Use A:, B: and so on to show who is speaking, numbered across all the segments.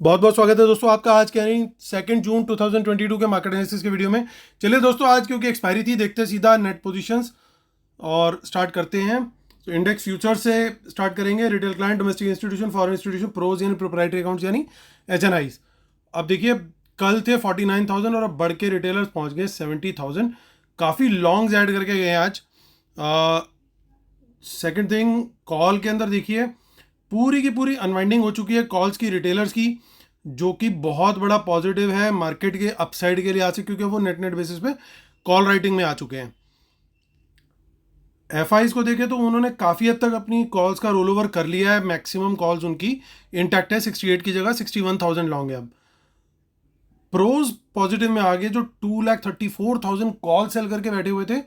A: बहुत बहुत स्वागत है दोस्तों आपका आज के यानी 2 जून 2022 के मार्केट एनालिसिस के वीडियो में। चलिए दोस्तों, आज क्योंकि एक्सपायरी थी, देखते हैं सीधा नेट पोजीशंस और स्टार्ट करते हैं। तो इंडेक्स फ्यूचर से स्टार्ट करेंगे। Retail client, domestic institution, foreign institution, pros यानी प्रोप्राइटरी अकाउंट्स यानी HNIs। अब देखिए, कल थे 49,000 और अब बढ़ के रिटेलर्स पहुंच गए 70,000। काफ़ी लॉन्ग्स ऐड करके गए हैं आज। सेकंड थिंग, कॉल के अंदर देखिए पूरी की पूरी अनवाइंडिंग हो चुकी है कॉल्स की, रिटेलर्स की, जो कि बहुत बड़ा पॉजिटिव है मार्केट के अपसाइड के लिहाज से, क्योंकि वो नेट नेट बेसिस पे कॉल राइटिंग में आ चुके हैं। एफआईज को देखें तो उन्होंने काफ़ी हद तक अपनी कॉल्स का रोल ओवर कर लिया है। मैक्सिमम कॉल्स उनकी इंटैक्ट है, 68 की जगह 61,000 लॉन्ग है अब। प्रोज पॉजिटिव में आ गए, जो 2,34,000 कॉल सेल करके बैठे हुए थे,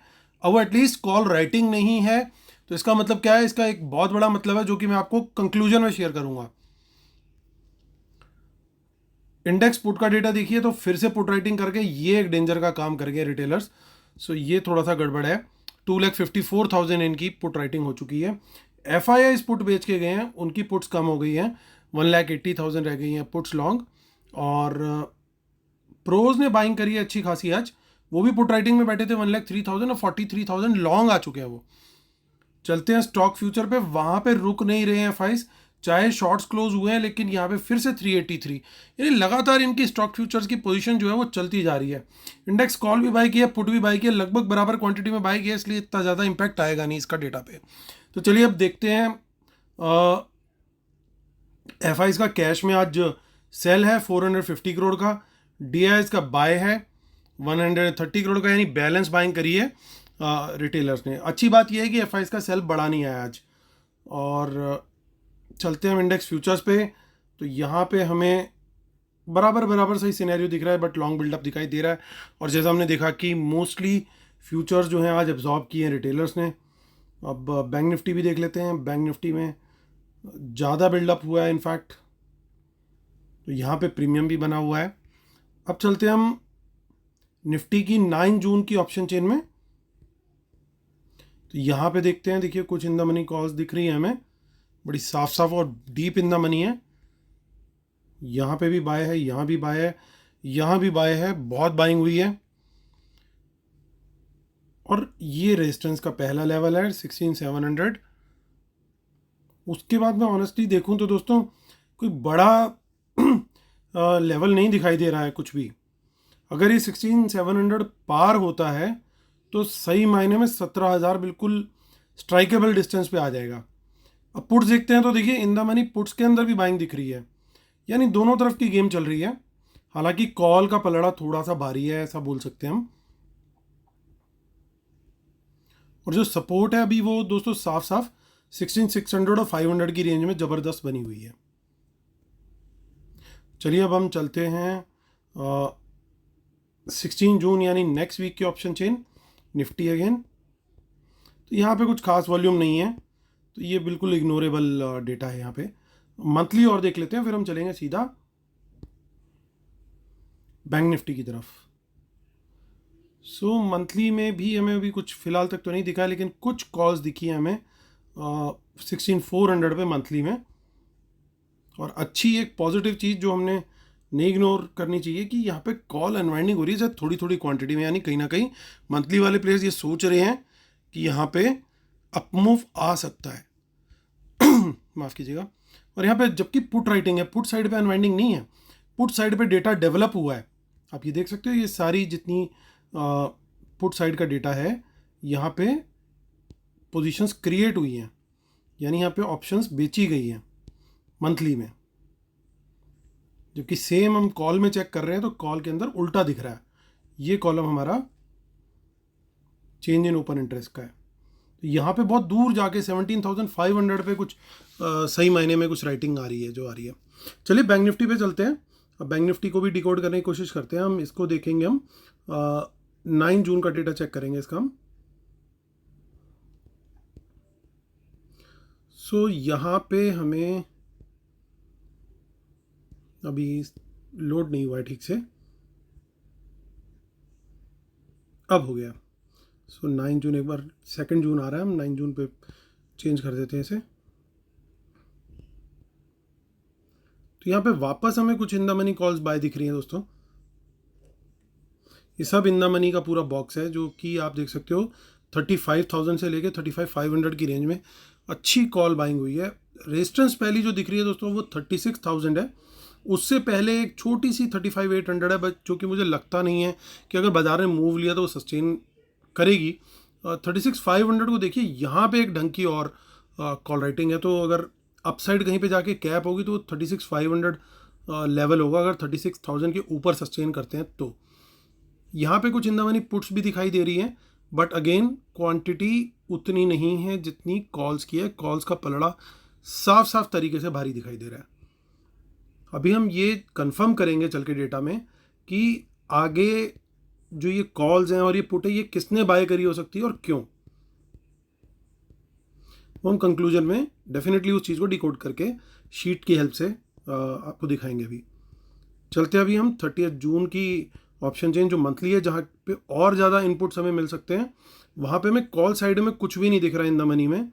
A: अब वो एटलीस्ट कॉल राइटिंग नहीं है। तो इसका मतलब क्या है? इसका एक बहुत बड़ा मतलब है जो कि मैं आपको कंक्लूजन में शेयर करूंगा। इंडेक्स पुट का डेटा देखिए तो फिर से पुट राइटिंग करके ये एक डेंजर का काम कर गए रिटेलर्स। सो ये थोड़ा सा गड़बड़ है। 2,54,000 इनकी पुट राइटिंग हो चुकी है। FIIs पुट बेच के गए हैं, उनकी पुट्स कम हो गई हैं, 1,80,000 रह गई हैं पुट्स लॉन्ग। और प्रोज ने बाइंग करी है अच्छी खासी आज, वो भी पुट राइटिंग में बैठे थे 1,03,000 और 43,000 लॉन्ग आ चुके हैं वो। चलते हैं स्टॉक फ्यूचर पे, वहां पे रुक नहीं रहे हैं FIs, चाहे शॉर्ट्स क्लोज हुए हैं, लेकिन यहाँ पे फिर से 383, यानी लगातार इनकी स्टॉक फ्यूचर्स की पोजीशन जो है वो चलती जा रही है। इंडेक्स कॉल भी बाई किया, पुट भी बाई किया, लगभग बराबर क्वांटिटी में बाई किया, इसलिए इतना ज़्यादा इंपैक्ट आएगा नहीं इसका डेटा पे। तो चलिए अब देखते हैं। FIs का कैश में आज सेल है 450 करोड़ का, DIs का बाय है 130 करोड़ का, यानी बैलेंस बाइंग करी है रिटेलर्स ने। अच्छी बात यह है कि FIs का सेल बढ़ा नहीं आया आज। और चलते हैं हम इंडेक्स फ्यूचर्स पे, तो यहाँ पे हमें बराबर बराबर सही सिनेरियो दिख रहा है, बट लॉन्ग बिल्डअप दिखाई दे रहा है। और जैसा हमने देखा कि मोस्टली फ्यूचर्स जो हैं आज एब्जॉर्ब किए हैं रिटेलर्स ने। अब बैंक निफ्टी भी देख लेते हैं। बैंक निफ्टी में ज़्यादा बिल्डअप हुआ है इनफैक्ट, तो यहाँ पे प्रीमियम भी बना हुआ है। अब चलते हैं हम निफ्टी की 9 जून की ऑप्शन चेन में, तो यहाँ पे देखते हैं। देखिए कुछ इन द मनी कॉल्स दिख रही है हमें, बड़ी साफ साफ और डीप इन द मनी है। यहाँ पे भी बाय है, यहाँ भी बाय है, यहाँ भी बाय है, बहुत बाइंग हुई है। और ये रेजिस्टेंस का पहला लेवल है 16,700। उसके बाद मैं ऑनेस्टली देखूं तो दोस्तों कोई बड़ा लेवल नहीं दिखाई दे रहा है कुछ भी। अगर ये 16,700 पार होता है तो सही मायने में 17,000 बिल्कुल स्ट्राइकेबल डिस्टेंस पे आ जाएगा। अब पुट्स देखते हैं तो देखिए इन द मनी पुट्स के अंदर भी बाइंग दिख रही है, यानी दोनों तरफ की गेम चल रही है। हालांकि कॉल का पलड़ा थोड़ा सा भारी है, ऐसा बोल सकते हैं हम। और जो सपोर्ट है अभी वो दोस्तों साफ साफ 16,600 और 500 की रेंज में ज़बरदस्त बनी हुई है। चलिए अब हम चलते हैं 16 जून यानी नेक्स्ट वीक की ऑप्शन चेन, निफ्टी अगेन। तो यहाँ पे कुछ खास वॉल्यूम नहीं है, तो ये बिल्कुल इग्नोरेबल डेटा है यहाँ पे। मंथली और देख लेते हैं, फिर हम चलेंगे सीधा बैंक निफ्टी की तरफ। सो मंथली में भी हमें अभी कुछ फिलहाल तक तो नहीं दिखा है, लेकिन कुछ कॉल्स दिखी है हमें 16,400 पे मंथली में। और अच्छी एक पॉजिटिव चीज़ जो हमने नहीं इग्नोर करनी चाहिए कि यहाँ पे कॉल अनवाइंडिंग हो रही है थोड़ी थोड़ी क्वांटिटी में, यानी कहीं ना कहीं मंथली वाले प्लेयर्स ये सोच रहे हैं कि यहाँ पे अपमूव आ सकता है। माफ़ कीजिएगा। और यहाँ पे जबकि पुट राइटिंग है, पुट साइड पे अनवाइंडिंग नहीं है, पुट साइड पे डेटा डेवलप हुआ है। आप ये देख सकते हो, ये सारी जितनी पुट साइड का डेटा है, यहाँ पे पोजीशंस क्रिएट हुई हैं, यानी यहाँ पे ऑप्शंस बेची गई हैं मंथली में। जबकि सेम हम कॉल में चेक कर रहे हैं तो कॉल के अंदर उल्टा दिख रहा है। ये कॉलम हमारा चेंज इन ओपन इंटरेस्ट का है। तो यहाँ पे बहुत दूर जाके 17,500 पे कुछ सही मायने में कुछ राइटिंग आ रही है जो आ रही है। चलिए बैंक निफ्टी पे चलते हैं। अब बैंक निफ्टी को भी डिकोड करने की कोशिश करते हैं हम। इसको देखेंगे हम 9 जून का डेटा चेक करेंगे इसका हम। सो यहाँ पे हमें अभी लोड नहीं हुआ है ठीक से, अब हो गया। सो 9 जून, एक बार 2 जून आ रहा है, हम 9 जून पे चेंज कर देते हैं इसे। तो तो यहाँ पे वापस हमें कुछ in the money calls buy दिख रही हैं दोस्तों। ये सब इन द मनी का पूरा बॉक्स है, जो कि आप देख सकते हो 35,000 से लेके 35,500 की रेंज में अच्छी कॉल बाइंग हुई है। रेजिस्टेंस पहली जो दिख रही है दोस्तों वो 36,000 है। उससे पहले एक छोटी सी 35,800 है, बट जो कि मुझे लगता नहीं है कि अगर बाजार ने मूव लिया तो वो सस्टेन करेगी। 36,500 को देखिए, यहाँ पे एक ढंग की और कॉल राइटिंग है। तो अगर अपसाइड कहीं पे जाके कैप होगी तो 36,500 लेवल होगा, अगर 36,000 के ऊपर सस्टेन करते हैं तो। यहाँ पे कुछ इन द मनी पुट्स भी दिखाई दे रही हैं, बट अगेन क्वांटिटी उतनी नहीं है जितनी कॉल्स की है। कॉल्स का पलड़ा साफ साफ तरीके से भारी दिखाई दे रहा है। अभी हम ये कंफर्म करेंगे चल के डेटा में कि आगे जो ये कॉल्स हैं और ये पुट है, ये किसने बाय करी हो सकती है और क्यों। वो हम कंक्लूजन में डेफिनेटली उस चीज़ को डिकोड करके शीट की हेल्प से आपको दिखाएंगे। अभी चलते अभी हम 30 जून की ऑप्शन चेन जो मंथली है, जहाँ पे और ज़्यादा इनपुट्स हमें मिल सकते हैं, वहाँ पे हमें कॉल साइड में कुछ भी नहीं दिख रहा है इन द मनी में,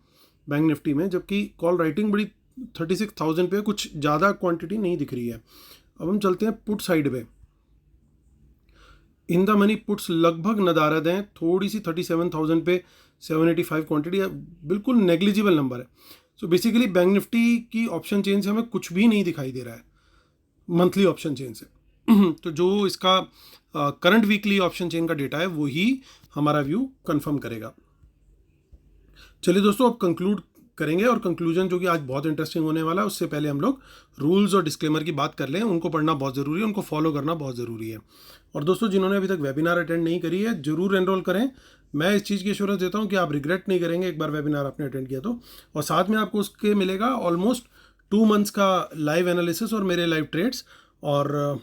A: बैंक निफ्टी में, जबकि कॉल राइटिंग बड़ी 36,000 पे कुछ ज़्यादा क्वांटिटी नहीं दिख रही है। अब हम चलते हैं पुट साइड पे। इन द मनी पुट्स लगभग नदारद हैं, थोड़ी सी 37,000 पे 785 क्वांटिटी है, बिल्कुल नेग्लिजिबल नंबर है। सो बेसिकली बैंक निफ्टी की ऑप्शन चेन से हमें कुछ भी नहीं दिखाई दे रहा है मंथली ऑप्शन चेन से। तो जो इसका करंट वीकली ऑप्शन चेन का डेटा है वही हमारा व्यू कंफर्म करेगा। चलिए दोस्तों, अब कंक्लूड करेंगे, और कंक्लूजन जो कि आज बहुत इंटरेस्टिंग होने वाला है, उससे पहले हम लोग रूल्स और डिस्क्लेमर की बात कर लें। उनको पढ़ना बहुत ज़रूरी है, उनको फॉलो करना बहुत ज़रूरी है। और दोस्तों, जिन्होंने अभी तक वेबिनार अटेंड नहीं करी है, जरूर एनरोल करें। मैं इस चीज़ की एश्योरेंस देता हूँ कि आप रिग्रेट नहीं करेंगे एक बार वेबिनार आपने अटेंड किया तो। और साथ में आपको उसके मिलेगा ऑलमोस्ट 2 मंथ्स का लाइव एनालिसिस और मेरे लाइव ट्रेड्स, और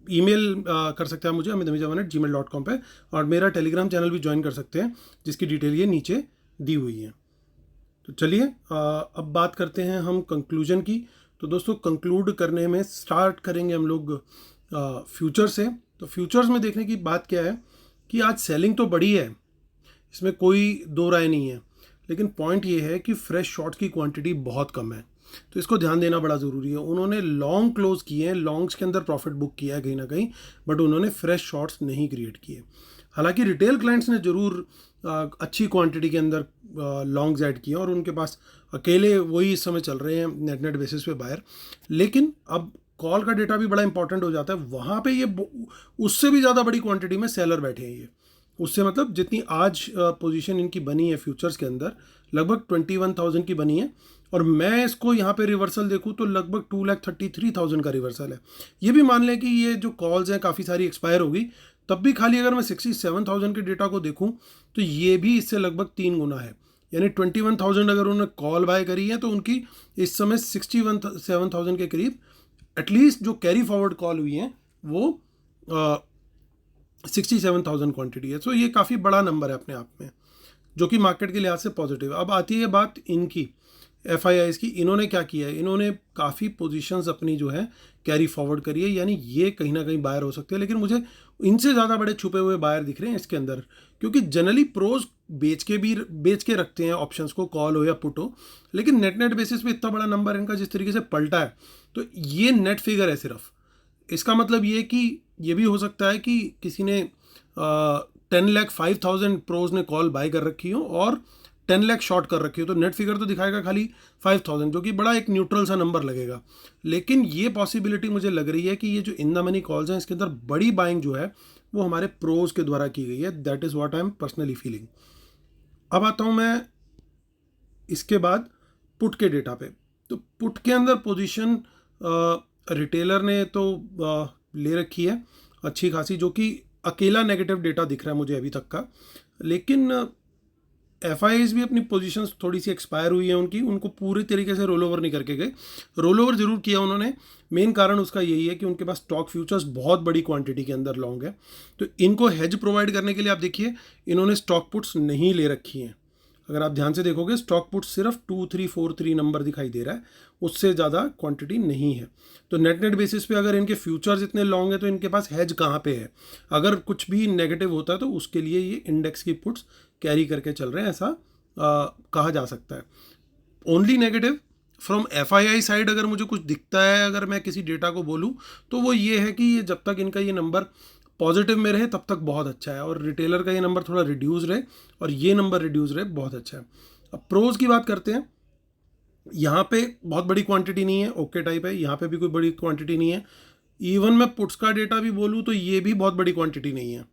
A: ईमेल कर सकते हैं मुझे amitamijawan@gmail.com पे, और मेरा टेलीग्राम चैनल भी ज्वाइन कर सकते हैं, जिसकी डिटेल ये नीचे दी हुई है। तो चलिए अब बात करते हैं हम कंक्लूजन की। तो दोस्तों, कंक्लूड करने में स्टार्ट करेंगे हम लोग फ्यूचर से। तो फ्यूचर्स में देखने की बात क्या है कि आज सेलिंग तो बड़ी है, इसमें कोई दो राय नहीं है, लेकिन पॉइंट ये है कि फ्रेश शॉर्ट्स की क्वांटिटी बहुत कम है। तो इसको ध्यान देना बड़ा ज़रूरी है। उन्होंने लॉन्ग क्लोज किए हैं, लॉन्ग्स के अंदर प्रॉफिट बुक किया है कहीं ना कहीं, बट उन्होंने फ्रेश शॉर्ट्स नहीं क्रिएट किए। हालांकि रिटेल क्लाइंट्स ने ज़रूर अच्छी क्वांटिटी के अंदर लॉन्ग्स ऐड किए, और उनके पास अकेले वही इस समय चल रहे हैं नेट बेसिस पे बायर। लेकिन अब कॉल का डेटा भी बड़ा इंपॉर्टेंट हो जाता है, वहाँ पे ये उससे भी ज़्यादा बड़ी क्वांटिटी में सेलर बैठे हैं। ये उससे मतलब जितनी आज पोजीशन इनकी बनी है फ्यूचर्स के अंदर, लगभग 21,000 की बनी है, और मैं इसको यहाँ पे रिवर्सल देखूँ तो लगभग 2,33,000 का रिवर्सल है। ये भी मान लें कि ये जो कॉल्स हैं काफ़ी सारी एक्सपायर होगी, तब भी खाली अगर मैं 67,000 के डेटा को देखूँ तो ये भी इससे लगभग 3 गुना है। यानी 21,000 अगर उन्होंने कॉल बाय करी है तो उनकी इस समय 67,000 के करीब एटलीस्ट जो कैरी फॉरवर्ड कॉल हुई हैं वो 67,000 क्वांटिटी है। सो ये काफ़ी बड़ा नंबर है अपने आप में, जो कि मार्केट के लिहाज से पॉजिटिव है। अब आती है बात इनकी FIIs की। इन्होंने क्या किया है, इन्होंने काफ़ी पोजीशंस अपनी जो है कैरी फॉरवर्ड करी है, यानी ये कहीं ना कहीं बायर हो सकते हैं। लेकिन मुझे इनसे ज़्यादा बड़े छुपे हुए बायर दिख रहे हैं इसके अंदर, क्योंकि जनरली प्रोज बेच के रखते हैं ऑप्शंस को, कॉल हो या पुट हो, लेकिन नेट बेसिस पे इतना बड़ा नंबर इनका जिस तरीके से पलटा है, तो ये नेट फिगर है सिर्फ। इसका मतलब ये कि ये भी हो सकता है कि किसी ने 10,05,000 प्रोज ने कॉल बाय कर रखी हो और 10 लाख शॉर्ट कर रखी हो, तो नेट फिगर तो दिखाएगा खाली 5,000, जो कि बड़ा एक न्यूट्रल सा नंबर लगेगा। लेकिन ये पॉसिबिलिटी मुझे लग रही है कि ये जो इन द मनी कॉल्स हैं, इसके अंदर बड़ी बाइंग जो है वो हमारे प्रोज के द्वारा की गई है। That is what I am personally feeling. अब आता हूँ मैं इसके बाद पुट के डेटा पे। तो पुट के अंदर पोजीशन रिटेलर ने तो ले रखी है अच्छी खासी, जो कि अकेला नेगेटिव डेटा दिख रहा है मुझे अभी तक का। लेकिन FIIs भी अपनी पोजीशंस थोड़ी सी एक्सपायर हुई है उनकी, उनको पूरी तरीके से रोल ओवर नहीं करके गए। रोल ओवर जरूर किया उन्होंने, मेन कारण उसका यही है कि उनके पास स्टॉक फ्यूचर्स बहुत बड़ी क्वांटिटी के अंदर लॉन्ग है। तो इनको हेज प्रोवाइड करने के लिए आप देखिए इन्होंने स्टॉक पुट्स नहीं ले रखी हैं। अगर आप ध्यान से देखोगे स्टॉक पुट सिर्फ 2343 नंबर दिखाई दे रहा है, उससे ज़्यादा क्वांटिटी नहीं है। तो नेट बेसिस पे अगर इनके फ्यूचर्स इतने लॉन्ग है तो इनके पास हेज कहाँ पे है। अगर कुछ भी नेगेटिव होता है तो उसके लिए ये इंडेक्स की पुट्स कैरी करके चल रहे हैं, ऐसा कहा जा सकता है। Only negative from FII side अगर मुझे कुछ दिखता है, अगर मैं किसी डेटा को बोलूँ, तो वो ये है कि ये जब तक इनका ये नंबर पॉजिटिव में रहे तब तक बहुत अच्छा है, और रिटेलर का ये नंबर थोड़ा रिड्यूस रहे और ये नंबर रिड्यूस रहे बहुत अच्छा है। अब प्रोज की बात करते हैं। यहाँ पे बहुत बड़ी क्वांटिटी नहीं है, ओके टाइप है, यहाँ पे भी कोई बड़ी क्वांटिटी नहीं है। इवन मैं पुट्स का डेटा भी बोलूँ तो ये भी बहुत बड़ी क्वांटिटी नहीं है।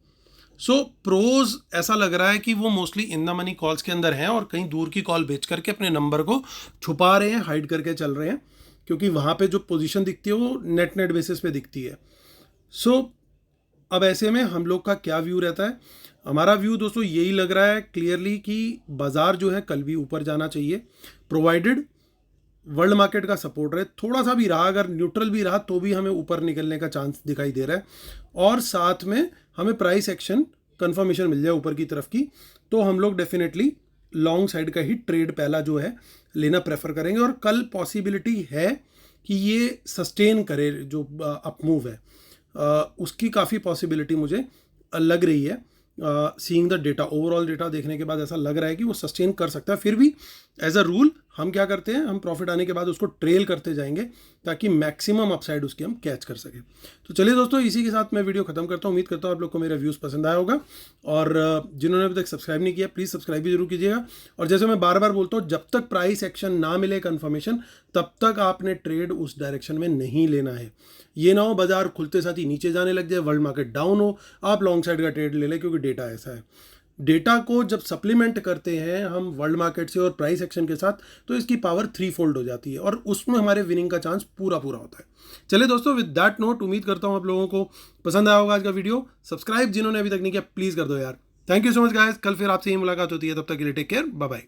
A: सो प्रोज ऐसा लग रहा है कि वो mostly in the money calls के अंदर हैं और कहीं दूर की कॉल बेच करके अपने नंबर को छुपा रहे हैं, हाइड करके चल रहे हैं, क्योंकि वहाँ पे जो पोजीशन दिखती है वो नेट नेट बेसिस पे दिखती है। सो अब ऐसे में हम लोग का क्या व्यू रहता है? हमारा व्यू दोस्तों यही लग रहा है क्लियरली कि बाजार जो है कल भी ऊपर जाना चाहिए, प्रोवाइडेड वर्ल्ड मार्केट का सपोर्ट रहे। थोड़ा सा भी रहा, अगर न्यूट्रल भी रहा तो भी हमें ऊपर निकलने का चांस दिखाई दे रहा है, और साथ में हमें प्राइस एक्शन कंफर्मेशन मिल जाए ऊपर की तरफ की, तो हम लोग डेफिनेटली लॉन्ग साइड का ही ट्रेड पहला जो है लेना प्रेफर करेंगे। और कल पॉसिबिलिटी है कि ये सस्टेन करे, जो अप मूव है उसकी काफ़ी पॉसिबिलिटी मुझे लग रही है। Seeing the data, overall data देखने के बाद ऐसा लग रहा है कि वो सस्टेन कर सकता है। फिर भी एज अ रूल हम क्या करते हैं, हम प्रॉफिट आने के बाद उसको ट्रेल करते जाएंगे ताकि मैक्सिमम अपसाइड उसकी हम कैच कर सकें। तो चलिए दोस्तों, इसी के साथ मैं वीडियो खत्म करता हूँ। उम्मीद करता हूँ आप लोग को मेरा व्यूज़ पसंद आया होगा, और जिन्होंने अभी तक सब्सक्राइब नहीं किया प्लीज़ सब्सक्राइब भी जरूर कीजिएगा। और जैसे मैं बार बार बोलता हूँ, जब तक प्राइस एक्शन ना मिले कन्फर्मेशन, तब तक आपने ट्रेड उस डायरेक्शन में नहीं लेना है। ये ना हो बाजार खुलते साथ ही नीचे जाने लग जाए, वर्ल्ड मार्केट डाउन हो, आप लॉन्ग साइड का ट्रेड ले लें, क्योंकि डेटा ऐसा है। डेटा को जब सप्लीमेंट करते हैं हम वर्ल्ड मार्केट से और प्राइस एक्शन के साथ, तो इसकी पावर 3 फोल्ड हो जाती है और उसमें हमारे विनिंग का चांस पूरा पूरा होता है। चलिए दोस्तों, विद दैट नोट उम्मीद करता हूँ आप लोगों को पसंद आया होगा आज का वीडियो। सब्सक्राइब जिन्होंने अभी तक नहीं किया प्लीज़ कर दो यार। Thank you so much guys, कल फिर आपसे ही मुलाकात होती है, तब तक के लिए टेक केयर, बाय बाय।